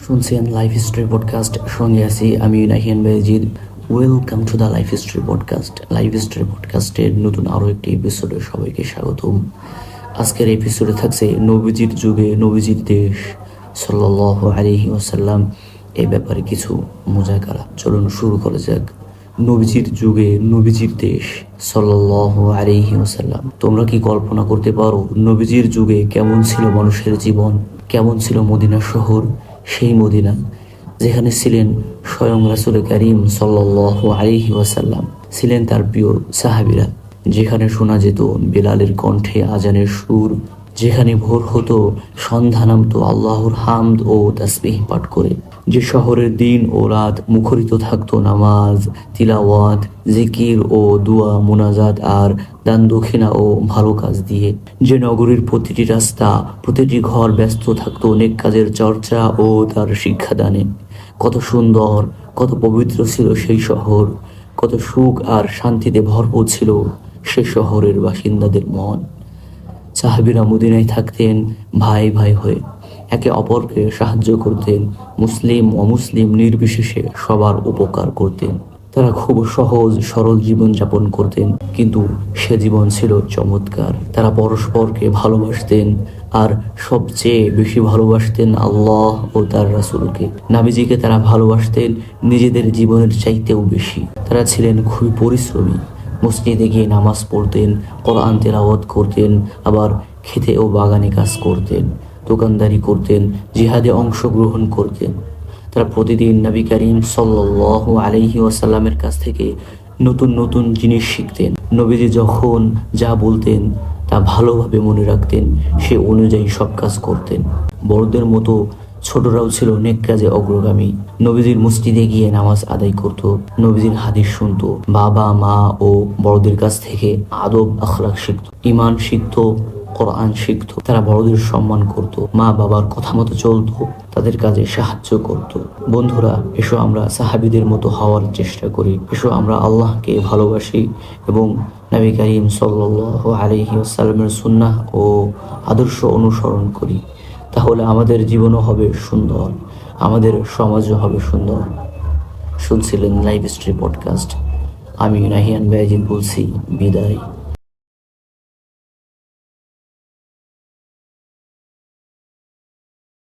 শুনছেন life history podcast, সঙ্গে আছি আমি Nahiyan Bayzid. Welcome to the life history podcast. Life history পডকাস্টের নতুন আরও একটি এপিসোডে সবাইকে স্বাগতম। আজকের এপিসোডে থাকছে নবীজির যুগে নবীজির দেশ সাল্লাল্লাহু আলাইহি ওয়াসাল্লাম, এই ব্যাপারে কিছু মুজাকারা। চলুন শুরু করা যাক। নবীজির যুগে নবীজির দেশ সাল্লাল্লাহু আলাইহি ওয়াসাল্লাম। তোমরা কি কল্পনা করতে পারো নবীজির যুগে কেমন ছিল মানুষের জীবন, কেমন ছিল মদিনা শহর? সেই মদিনা যেখানে ছিলেন স্বয়ং রাসূল কারীম সাল্লাল্লাহু আলাইহি ওয়াসাল্লাম, ছিলেন তার প্রিয় সাহাবীরা, যেখানে শোনা যেত বেলালের কণ্ঠে আজানের সুর, যেখানে ভোর হতো সন্ধ্যা নামতো আল্লাহর হামদ ও তাসবিহ পাঠ করে, যে শহরের দিন ও রাত মুখরিত থাকতো নামাজ, তিলাওয়াত, জিকির ও দুয়া, মুনাজাত আর দান দক্ষিণা ও ভালো কাজ দিয়ে, যে নগরীর প্রতিটি রাস্তা, প্রতিটি ঘর ব্যস্ত থাকতো নেক কাজের চর্চা ও তার শিক্ষাদানে। কত সুন্দর, কত পবিত্র ছিল সেই শহর, কত সুখ আর শান্তিতে ভরপুর ছিল সে শহরের বাসিন্দাদের মন। সাহাবীরা মদিনায় থাকতেন ভাই ভাই হয়ে, একে অপরকে সাহায্য করতেন, মুসলিম অমুসলিম নির্বিশেষে সবার উপকার করতেন। তারা খুব সহজ সরল জীবন যাপন করতেন, কিন্তু সে জীবন ছিল চমৎকার। তারা পরস্পরকে ভালোবাসতেন, আর সবচেয়ে বেশি ভালোবাসতেন আল্লাহ ও তার রাসূলকে। নবীজিকে তারা ভালোবাসতেন নিজেদের জীবনের চাইতেও বেশি। তারা ছিলেন খুবই পরিশ্রমী, মসজিদে গিয়ে নামাজ পড়তেন, কোরআন তেলাওয়াত করতেন, আবার খেতে ও বাগানে কাজ করতেন, দোকানদারি করতেন, জিহাদে অংশগ্রহণ করতেন। তারা প্রতিদিন নবী করিম সাল্লাল্লাহু আলাইহি ওয়াসাল্লামের কাছ থেকে নতুন নতুন জিনিস শিখতেন। নবীজি যখন যা বলতেন তা ভালোভাবে মনে রাখতেন, সে অনুযায়ী সব কাজ করতেন। বড়দের মতো ছোটরাও ছিল নেক কাজে অগ্রগামী। নবীজির মসজিদে গিয়ে নামাজ আদায় করত, নবীজির হাদিস শুনতো, বাবা মা ও বড়দের কাছ থেকে আদব আখলাক শিখত, ঈমান শিখত, কোরআন শিখত। তারা বড়দের সম্মান করত, মা বাবার কথা মতো চলতো, তাদের কাজে সাহায্য করত। বন্ধুরা, এসো আমরা সাহাবীদের মতো হওয়ার চেষ্টা করি। এসো আমরা আল্লাহকে ভালোবাসি এবং নবী করিম সাল্লাল্লাহু আলাইহি ওয়াসাল্লামের সুন্নাহ ও আদর্শ অনুসরণ করি। তাহলে আমাদের জীবনও হবে সুন্দর, আমাদের সমাজও হবে সুন্দর। শুনছিলেন লাইফ হিস্ট্রি পডকাস্ট। আমি নাহিয়ান বাইজিদ বলছি, বিদায়।